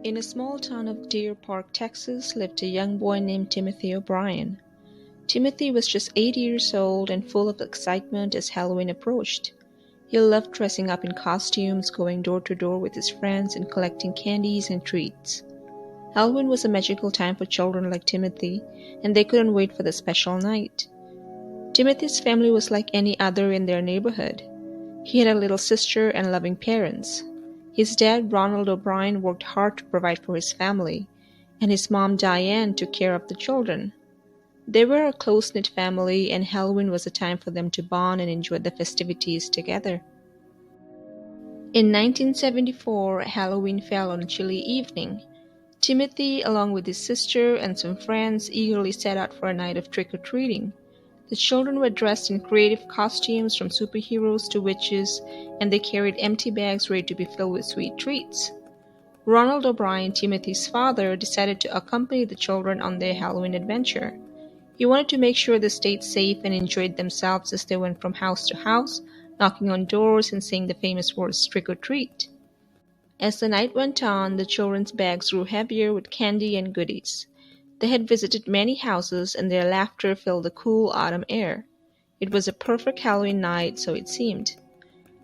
In a small town of Deer Park, Texas, lived a young boy named Timothy O'Brien. Timothy was just 8 years old and full of excitement as Halloween approached. He loved dressing up in costumes, going door to door with his friends, and collecting candies and treats. Halloween was a magical time for children like Timothy, and they couldn't wait for the special night. Timothy's family was like any other in their neighborhood. He had a little sister and loving parents. His dad, Ronald O'Brien, worked hard to provide for his family, and his mom, Diane, took care of the children. They were a close-knit family, and Halloween was a time for them to bond and enjoy the festivities together. In 1974, Halloween fell on a chilly evening. Timothy, along with his sister and some friends, eagerly set out for a night of trick-or-treating. The children were dressed in creative costumes from superheroes to witches, and they carried empty bags ready to be filled with sweet treats. Ronald O'Brien, Timothy's father, decided to accompany the children on their Halloween adventure. He wanted to make sure they stayed safe and enjoyed themselves as they went from house to house, knocking on doors and saying the famous words "trick or treat." As the night went on, the children's bags grew heavier with candy and goodies. They had visited many houses, and their laughter filled the cool autumn air. It was a perfect Halloween night, so it seemed.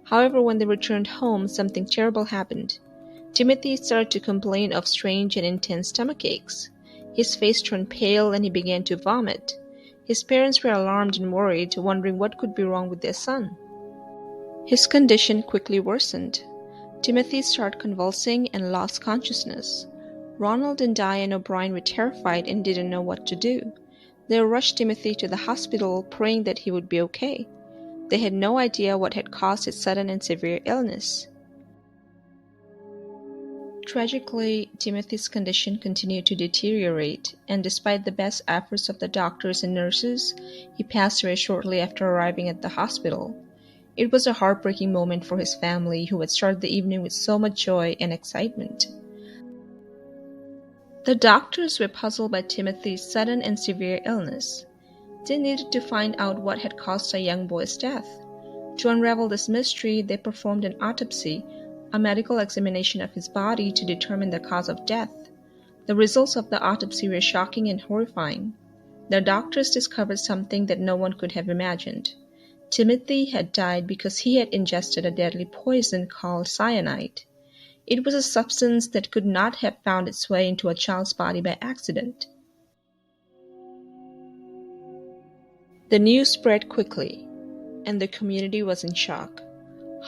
However, when they returned home, something terrible happened. Timothy started to complain of strange and intense stomach aches. His face turned pale and he began to vomit. His parents were alarmed and worried, wondering what could be wrong with their son. His condition quickly worsened. Timothy started convulsing and lost consciousness. Ronald and Diane O'Brien were terrified and didn't know what to do. They rushed Timothy to the hospital, praying that he would be okay. They had no idea what had caused his sudden and severe illness. Tragically, Timothy's condition continued to deteriorate, and despite the best efforts of the doctors and nurses, he passed away shortly after arriving at the hospital. It was a heartbreaking moment for his family, who had started the evening with so much joy and excitement. The doctors were puzzled by Timothy's sudden and severe illness. They needed to find out what had caused the young boy's death. To unravel this mystery, they performed an autopsy, a medical examination of his body to determine the cause of death. The results of the autopsy were shocking and horrifying. The doctors discovered something that no one could have imagined. Timothy had died because he had ingested a deadly poison called cyanide. It was a substance that could not have found its way into a child's body by accident. The news spread quickly, and the community was in shock.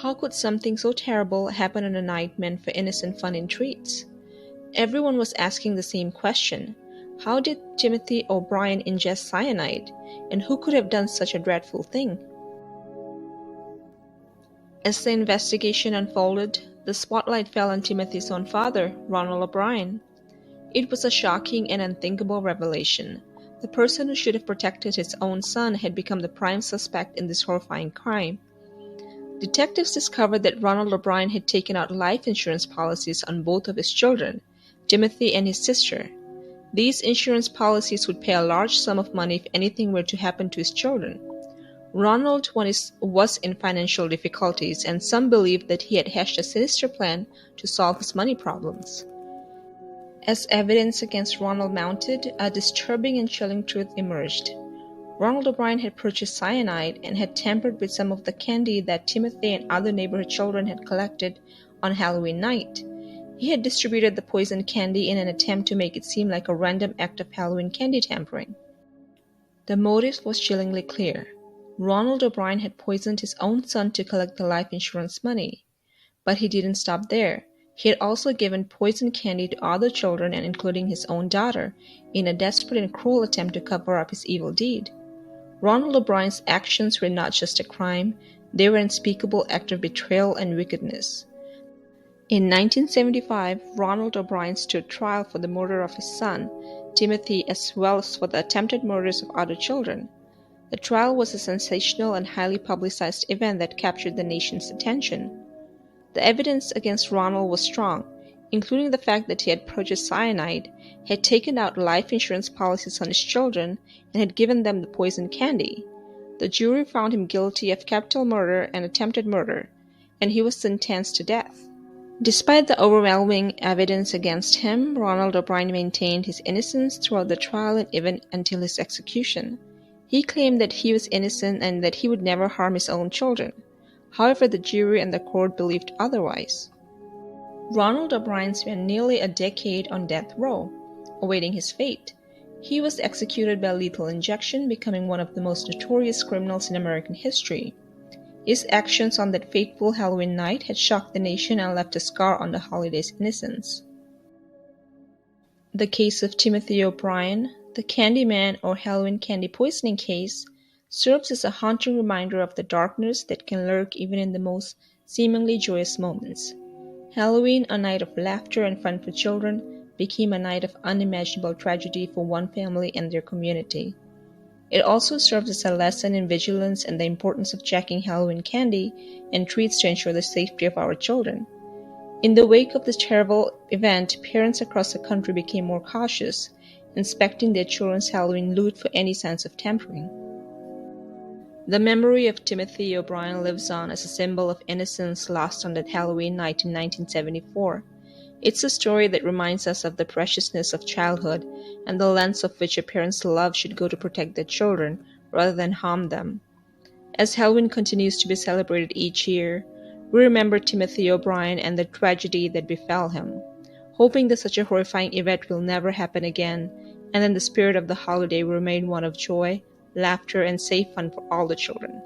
How could something so terrible happen on a night meant for innocent fun and treats? Everyone was asking the same question. How did Timothy O'Brien ingest cyanide, and who could have done such a dreadful thing? As the investigation unfolded, the spotlight fell on Timothy's own father, Ronald O'Brien. It was a shocking and unthinkable revelation. The person who should have protected his own son had become the prime suspect in this horrifying crime. Detectives discovered that Ronald O'Brien had taken out life insurance policies on both of his children, Timothy and his sister. These insurance policies would pay a large sum of money if anything were to happen to his children. Ronald was in financial difficulties, and some believed that he had hatched a sinister plan to solve his money problems. As evidence against Ronald mounted, a disturbing and chilling truth emerged. Ronald O'Brien had purchased cyanide and had tampered with some of the candy that Timothy and other neighborhood children had collected on Halloween night. He had distributed the poisoned candy in an attempt to make it seem like a random act of Halloween candy tampering. The motive was chillingly clear. Ronald O'Brien had poisoned his own son to collect the life insurance money. But he didn't stop there. He had also given poisoned candy to other children, and including his own daughter, in a desperate and cruel attempt to cover up his evil deed. Ronald O'Brien's actions were not just a crime, they were an unspeakable act of betrayal and wickedness. In 1975, Ronald O'Brien stood trial for the murder of his son, Timothy, as well as for the attempted murders of other children. The trial was a sensational and highly publicized event that captured the nation's attention. The evidence against Ronald was strong, including the fact that he had purchased cyanide, had taken out life insurance policies on his children, and had given them the poisoned candy. The jury found him guilty of capital murder and attempted murder, and he was sentenced to death. Despite the overwhelming evidence against him, Ronald O'Brien maintained his innocence throughout the trial and even until his execution. He claimed that he was innocent and that he would never harm his own children. However, the jury and the court believed otherwise. Ronald O'Brien spent nearly a decade on death row, awaiting his fate. He was executed by lethal injection, becoming one of the most notorious criminals in American history. His actions on that fateful Halloween night had shocked the nation and left a scar on the holiday's innocence. The case of Timothy O'Brien, the Candyman or Halloween candy poisoning case, serves as a haunting reminder of the darkness that can lurk even in the most seemingly joyous moments. Halloween, a night of laughter and fun for children, became a night of unimaginable tragedy for one family and their community. It also serves as a lesson in vigilance and the importance of checking Halloween candy and treats to ensure the safety of our children. In the wake of this terrible event, parents across the country became more cautious, inspecting their children's Halloween loot for any signs of tampering. The memory of Timothy O'Brien lives on as a symbol of innocence lost on that Halloween night in 1974. It's a story that reminds us of the preciousness of childhood and the lengths of which a parent's love should go to protect their children rather than harm them. As Halloween continues to be celebrated each year, we remember Timothy O'Brien and the tragedy that befell him, hoping that such a horrifying event will never happen again, and then the spirit of the holiday will remain one of joy, laughter, and safe fun for all the children.